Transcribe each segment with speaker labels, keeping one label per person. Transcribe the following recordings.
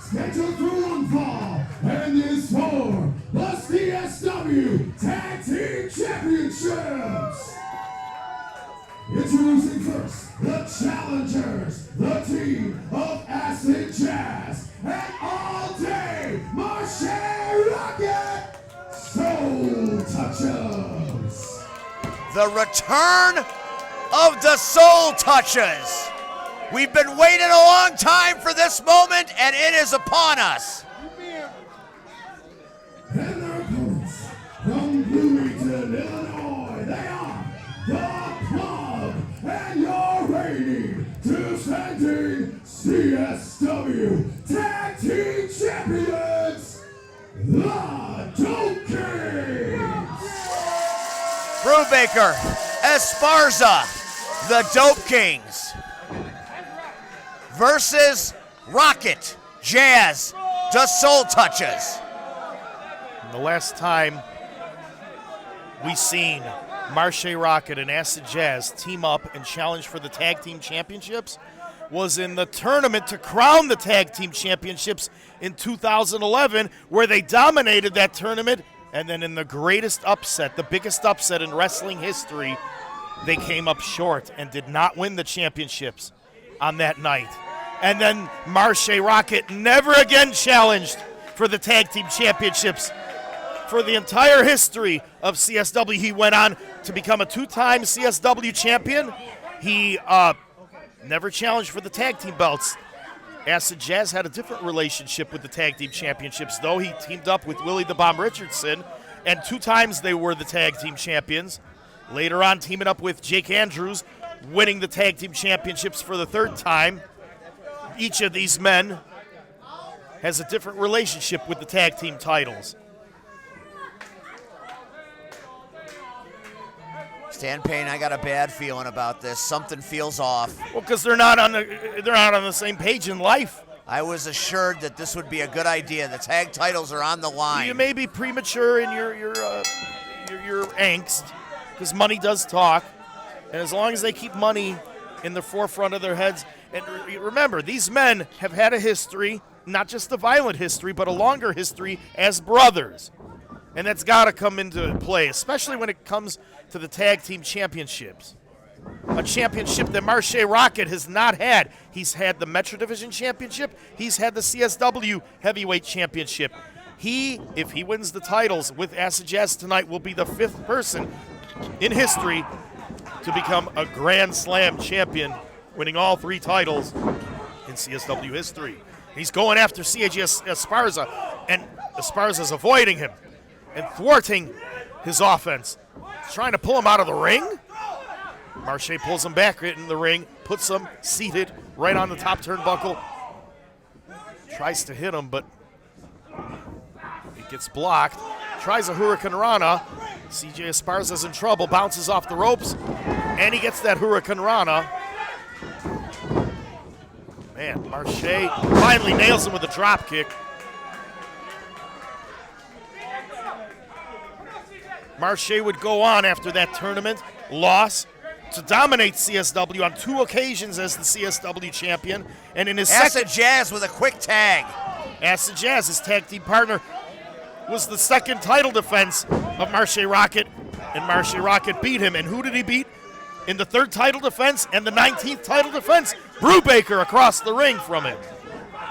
Speaker 1: scheduled for one fall, and this for the CSW Tag Team Championships. Introducing first, the challengers, the team of Acid Jazz, and all-day Marshe Rockett, Soul Touchaz.
Speaker 2: The return of the Soul Touchaz. We've been waiting a long time for this moment, and it is upon us.
Speaker 1: And their opponents from Bloomington, Illinois, they are the Club, and your reigning, defending CSW Tag Team Champions, the Dope Kings.
Speaker 2: Brubaker, Esparza, the Dope Kings, versus Rockett, Jazz, the Soul Touchaz.
Speaker 3: The last time we seen Marshe Rockett and Acid Jazz team up and challenge for the Tag Team Championships was in the tournament to crown the Tag Team Championships in 2011, where they dominated that tournament, and then in the greatest upset, the biggest upset in wrestling history, they came up short and did not win the championships on that night. And then Marshe Rockett never again challenged for the Tag Team Championships. For the entire history of CSW, he went on to become a two-time CSW champion. He never challenged for the tag team belts. Acid Jazz had a different relationship with the Tag Team Championships, though. He teamed up with Willie the Bomb Richardson, and 2 times they were the Tag Team Champions. Later on, teaming up with Jake Andrews, winning the Tag Team Championships for the 3rd time. Each of these men has a different relationship with the tag team titles.
Speaker 2: Stan Payne, I got a bad feeling about this. Something feels off.
Speaker 3: Well, because they're not on the same page in life.
Speaker 2: I was assured that this would be a good idea. The tag titles are on the line.
Speaker 3: You may be premature in your angst, because money does talk, and as long as they keep money in the forefront of their heads. And remember, these men have had a history, not just a violent history, but a longer history as brothers. And that's got to come into play, especially when it comes to the Tag Team Championships. A championship that Marshe Rockett has not had. He's had the Metro Division Championship. He's had the CSW Heavyweight Championship. If he wins the titles with Acid Jazz tonight, will be the 5th person in history to become a Grand Slam champion, winning all 3 titles in CSW history. He's going after CAG Esparza, and Esparza's avoiding him and thwarting his offense. He's trying to pull him out of the ring. Marshe pulls him back in the ring, puts him seated right on the top turnbuckle. Tries to hit him, but it gets blocked. Tries a Hurricane Rana. CJ Esparza's in trouble, bounces off the ropes, and he gets that Hurricane Rana. Man, Marshe finally nails him with a drop kick. Marshe would go on after that tournament loss to dominate CSW on 2 occasions as the CSW champion. And in his
Speaker 2: Acid Jazz with a quick tag.
Speaker 3: Acid Jazz, his tag team partner, was the 2nd title defense of Marshe Rockett, and Marshe Rockett beat him. And who did he beat in the 3rd title defense and the 19th title defense? Brubaker across the ring from him.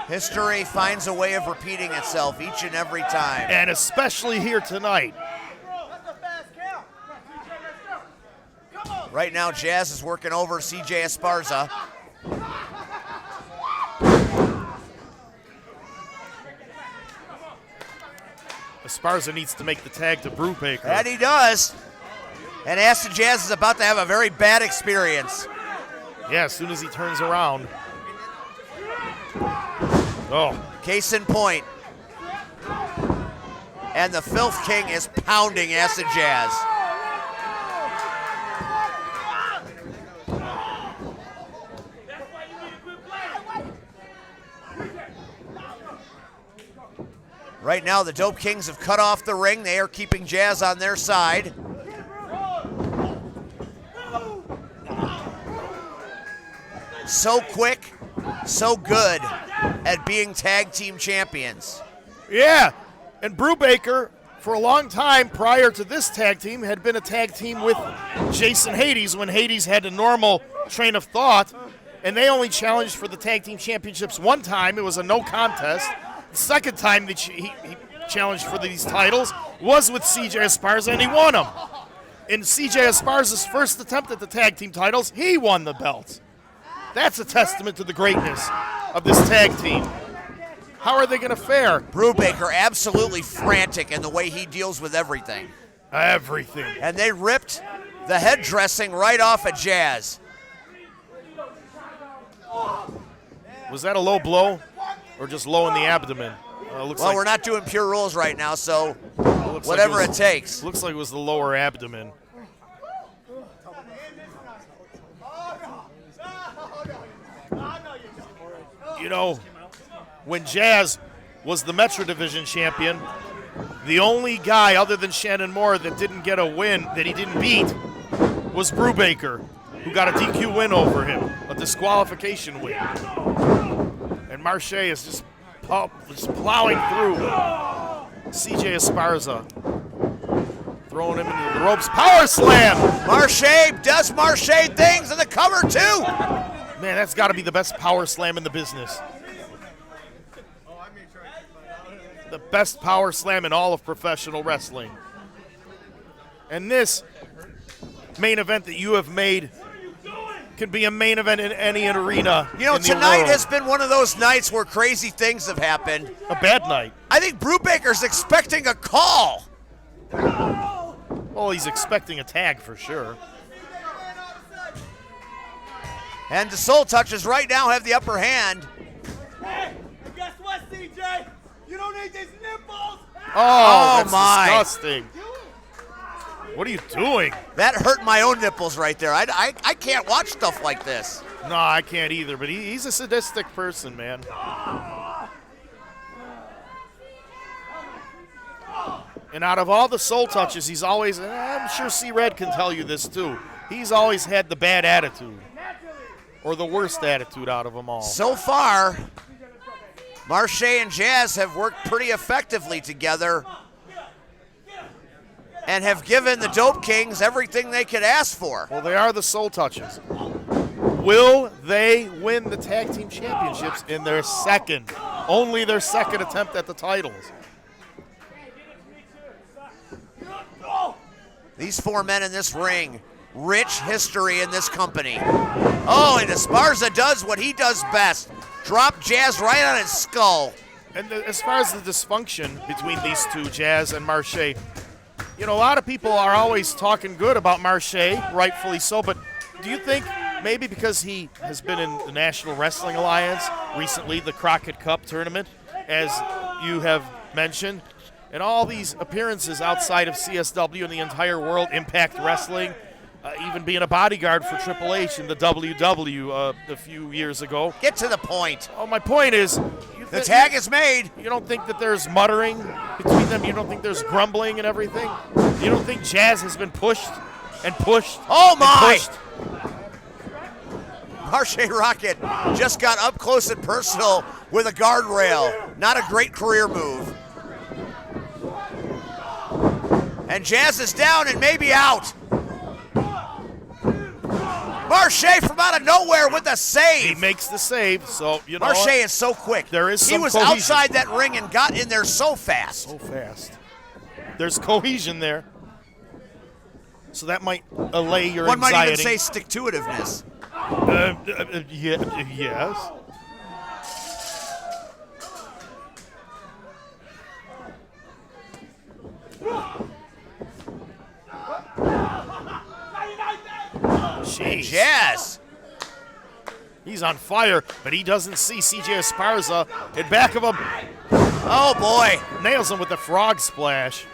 Speaker 2: History finds a way of repeating itself each and every time.
Speaker 3: And especially here tonight.
Speaker 2: Right now, Jazz is working over CJ Esparza.
Speaker 3: Esparza needs to make the tag to Brubaker.
Speaker 2: And he does. And Acid Jazz is about to have a very bad experience.
Speaker 3: Yeah, as soon as he turns around. Oh.
Speaker 2: Case in point. And the Filth King is pounding Acid Jazz. Right now, the Dope Kings have cut off the ring. They are keeping Jazz on their side. So quick, so good. at being tag team champions.
Speaker 3: Yeah, and Brubaker, for a long time prior to this tag team, had been a tag team with Jason Hades when Hades had a normal train of thought, and they only challenged for the tag team championships one time. It was a no contest. The second time that he challenged for these titles was with CJ Esparza, and he won them. In CJ Esparza's first attempt at the tag team titles, he won the belts. That's a testament to the greatness of this tag team. How are they going to fare?
Speaker 2: Brubaker absolutely frantic in the way he deals with everything.
Speaker 3: Everything.
Speaker 2: And they ripped the head dressing right off of Jazz.
Speaker 3: Was that a low blow or just low in the abdomen?
Speaker 2: Well, we're not doing pure rules right now, so whatever it takes.
Speaker 3: Looks like it was the lower abdomen. You know, when Jazz was the Metro Division champion, the only guy other than Shannon Moore that didn't get a win, that he didn't beat, was Brubaker, who got a DQ win over him, a disqualification win. And Marshe is just plowing through CJ Esparza, throwing him into the ropes. Power slam!
Speaker 2: Marshe does Marshe things in the cover, too.
Speaker 3: Man, that's got to be the best power slam in the business. The best power slam in all of professional wrestling. And this main event that you have made can be a main event in any arena.
Speaker 2: You know,
Speaker 3: in the
Speaker 2: tonight
Speaker 3: world.
Speaker 2: has been one of those nights where crazy things have happened.
Speaker 3: A bad night.
Speaker 2: I think Brubaker's expecting a call.
Speaker 3: Well, he's expecting a tag for sure.
Speaker 2: And the Soul Touchers right now have the upper hand.
Speaker 4: Hey, guess what, CJ? You don't need these nipples.
Speaker 3: Oh, that's
Speaker 2: my.
Speaker 3: disgusting. What are you doing?
Speaker 2: That hurt my own nipples right there. I can't watch stuff like this.
Speaker 3: No, I can't either, but he's a sadistic person, man. And out of all the Soul Touches, he's always, I'm sure C-Red can tell you this too, he's always had the bad attitude. Or the worst attitude out of them all.
Speaker 2: So far, Marshe and Jazz have worked pretty effectively together and have given the Dope Kings everything they could ask for.
Speaker 3: Well, they are the Soul Touches. Will they win the tag team championships in their only their second attempt at the titles?
Speaker 2: These four men in this ring, rich history in this company. Oh, and Esparza does what he does best. Drop Jazz right on his skull.
Speaker 3: And as far as the dysfunction between these two, Jazz and Marshe, you know, a lot of people are always talking good about Marshe, rightfully so, but do you think maybe because he has been in the National Wrestling Alliance, recently the Rockett Cup tournament, as you have mentioned, and all these appearances outside of CSW and the entire world, Impact Wrestling, even being a bodyguard for Triple H in the WW a few years ago.
Speaker 2: Get to the point.
Speaker 3: Oh, my point is,
Speaker 2: The tag is made.
Speaker 3: you don't think that there's muttering between them? You don't think there's grumbling and everything? You don't think Jazz has been pushed and pushed?
Speaker 2: Oh, my.
Speaker 3: And pushed?
Speaker 2: Marshe Rockett just got up close and personal with a guardrail. Not a great career move. And Jazz is down and maybe out. Marshe from out of nowhere with a save.
Speaker 3: He makes the save, so you know
Speaker 2: Marshe
Speaker 3: what?
Speaker 2: is so quick.
Speaker 3: There is
Speaker 2: He
Speaker 3: some
Speaker 2: was
Speaker 3: cohesion.
Speaker 2: outside that ring and got in there so fast.
Speaker 3: So fast. There's cohesion there. So that might allay your
Speaker 2: One might
Speaker 3: anxiety.
Speaker 2: even say stick-to-itiveness.
Speaker 3: Yes. Jeez.
Speaker 2: Jazz.
Speaker 3: He's on fire, but he doesn't see CJ Esparza in back of him.
Speaker 2: Oh, boy.
Speaker 3: Nails him with the frog splash.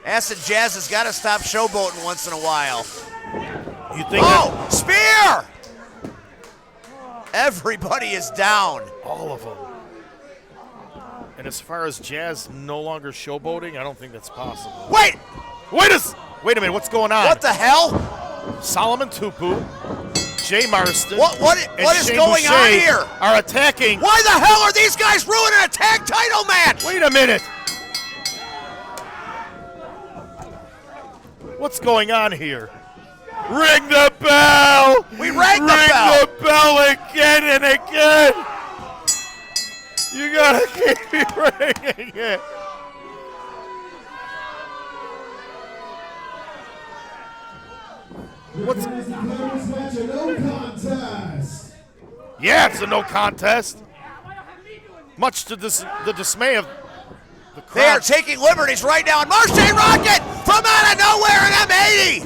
Speaker 2: Acid Jazz has got to stop showboating once in a while.
Speaker 3: You think
Speaker 2: Oh, spear! Everybody is down.
Speaker 3: all of them. And as far as Jazz no longer showboating, I don't think that's possible.
Speaker 2: Wait!
Speaker 3: Wait a minute, what's going on?
Speaker 2: What the hell?
Speaker 3: Solomon Tupu Jay Marston.
Speaker 2: What is
Speaker 3: Shane
Speaker 2: going on
Speaker 3: Boucher
Speaker 2: here?
Speaker 3: Are attacking.
Speaker 2: Why the hell are these guys ruining a tag title match?
Speaker 3: Wait a minute. What's going on here? Ring the bell.
Speaker 2: We rang the bell.
Speaker 3: Ring the bell again and again. You gotta keep ringing it.
Speaker 1: What's this match a no contest?
Speaker 3: Yeah, it's a no contest. Much to the dismay of the crowd.
Speaker 2: They are taking liberties right now, and Marshe Rockett from out of nowhere in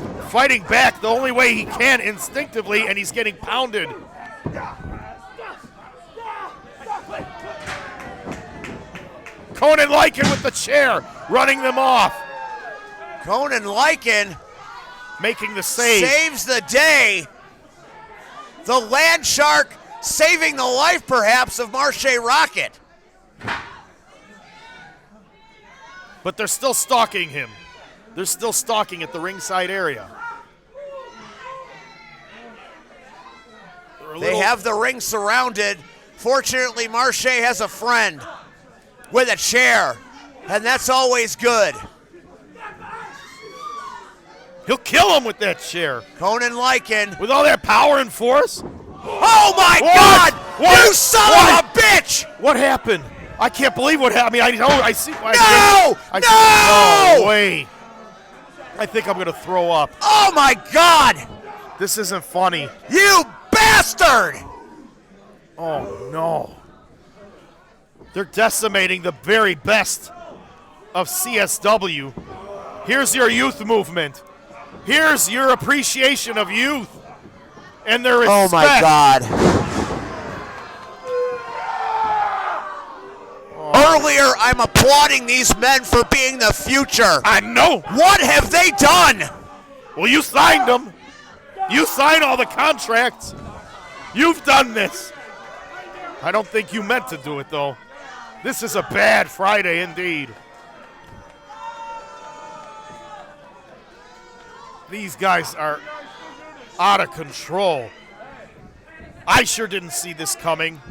Speaker 2: M80.
Speaker 3: Fighting back the only way he can instinctively, and he's getting pounded. Conan Lycan with the chair, running them off.
Speaker 2: Conan Lycan
Speaker 3: making the save.
Speaker 2: Saves the day. The Land Shark saving the life, perhaps, of Marshe Rockett.
Speaker 3: But they're still stalking him. They're still stalking at the ringside area.
Speaker 2: They have the ring surrounded. Fortunately, Marshe has a friend with a chair, and that's always good.
Speaker 3: He'll kill him with that chair.
Speaker 2: Conan Lycan.
Speaker 3: With all that power and force.
Speaker 2: Oh my God!
Speaker 3: What?
Speaker 2: You son of a bitch!
Speaker 3: What happened? I can't believe what happened. I mean, I see.
Speaker 2: No!
Speaker 3: No way. I think I'm gonna throw up.
Speaker 2: Oh my God!
Speaker 3: This isn't funny.
Speaker 2: You bastard!
Speaker 3: Oh no. They're decimating the very best of CSW. Here's your youth movement. Here's your appreciation of youth and their respect.
Speaker 2: Oh my God. Earlier, I'm applauding these men for being the future.
Speaker 3: I know.
Speaker 2: What have they done?
Speaker 3: Well, you signed them. You signed all the contracts. You've done this. I don't think you meant to do it, though. This is a bad Friday indeed. These guys are out of control. I sure didn't see this coming.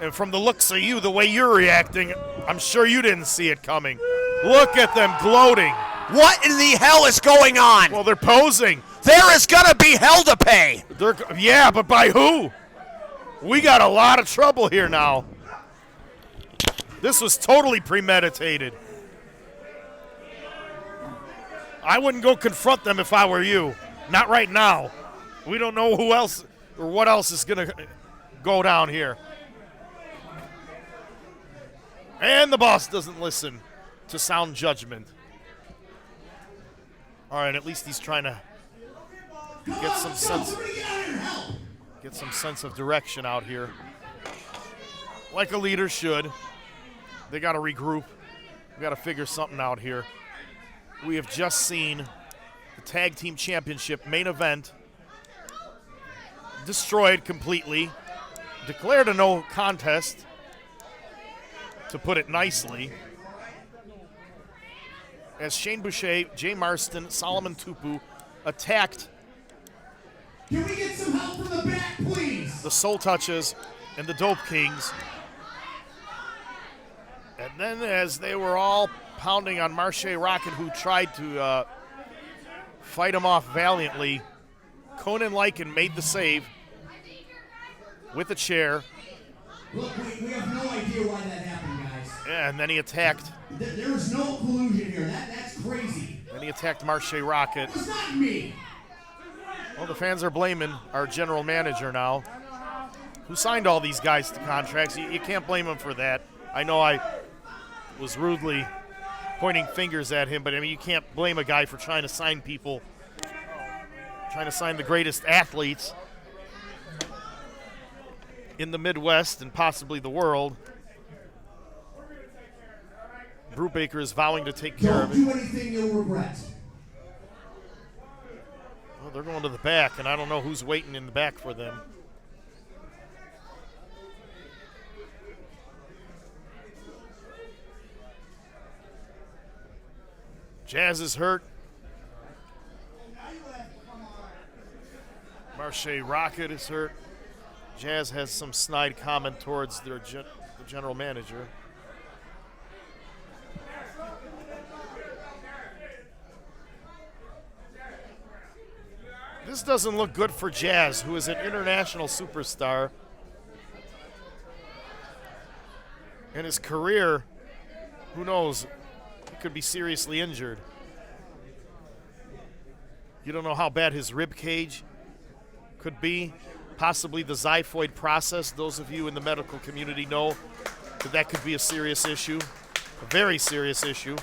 Speaker 3: And from the looks of you, the way you're reacting, I'm sure you didn't see it coming. Look at them gloating.
Speaker 2: What in the hell is going on?
Speaker 3: Well, they're posing.
Speaker 2: There is going to be hell to pay.
Speaker 3: Yeah, but by who? We got a lot of trouble here now. This was totally premeditated. I wouldn't go confront them if I were you. Not right now. We don't know who else or what else is going to go down here. And the boss doesn't listen to sound judgment. All right, at least he's trying to get some sense of direction out here. Like a leader should. They got to regroup. We got to figure something out here. We have just seen the Tag Team Championship main event destroyed completely, declared a no contest, to put it nicely, as Shane Boucher, Jay Marston, Solomon Tupu attacked
Speaker 1: Can we get some help from the back, please?
Speaker 3: the Soul Touchaz and the Dope Kings. And then as they were all pounding on Marshe Rockett, who tried to fight him off valiantly, Conan Lycan made the save with a chair.
Speaker 1: Look, we have no idea why that happened, guys.
Speaker 3: And then he attacked.
Speaker 1: There was no collusion here. That's crazy.
Speaker 3: Then he attacked Marshe Rockett.
Speaker 1: It was not me.
Speaker 3: Well, the fans are blaming our general manager now, who signed all these guys to contracts. You can't blame him for that. I know I was rudely pointing fingers at him, but I mean, you can't blame a guy for trying to sign people, trying to sign the greatest athletes in the Midwest and possibly the world. Brubaker is vowing to take care of it.
Speaker 1: Don't do anything you'll regret.
Speaker 3: Well, they're going to the back, and I don't know who's waiting in the back for them. Jazz is hurt. Marshe Marshe Rockett is hurt. Jazz has some snide comment towards their the general manager. This doesn't look good for Jazz, who is an international superstar. And his career, who knows, he could be seriously injured. You don't know how bad his rib cage could be. Possibly the xiphoid process. Those of you in the medical community know that that could be a serious issue, a very serious issue.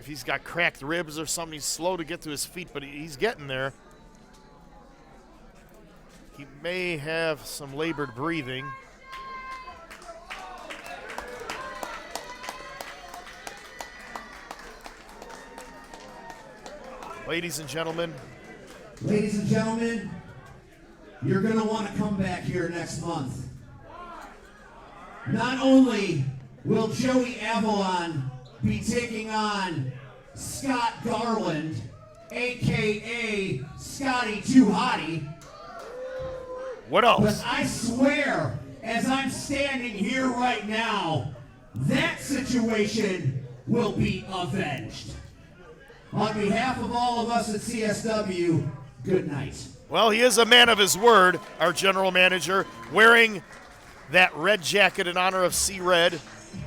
Speaker 3: If he's got cracked ribs or something, he's slow to get to his feet, but he's getting there. He may have some labored breathing. Ladies and gentlemen,
Speaker 1: you're going to want to come back here next month. Not only will Joey Avalon be taking on Scott Garland, a.k.a. Scotty Too Hottie,
Speaker 3: what else?
Speaker 1: but I swear, as I'm standing here right now, that situation will be avenged. On behalf of all of us at CSW, good night.
Speaker 3: Well, he is a man of his word, our general manager, wearing that red jacket in honor of C-Red.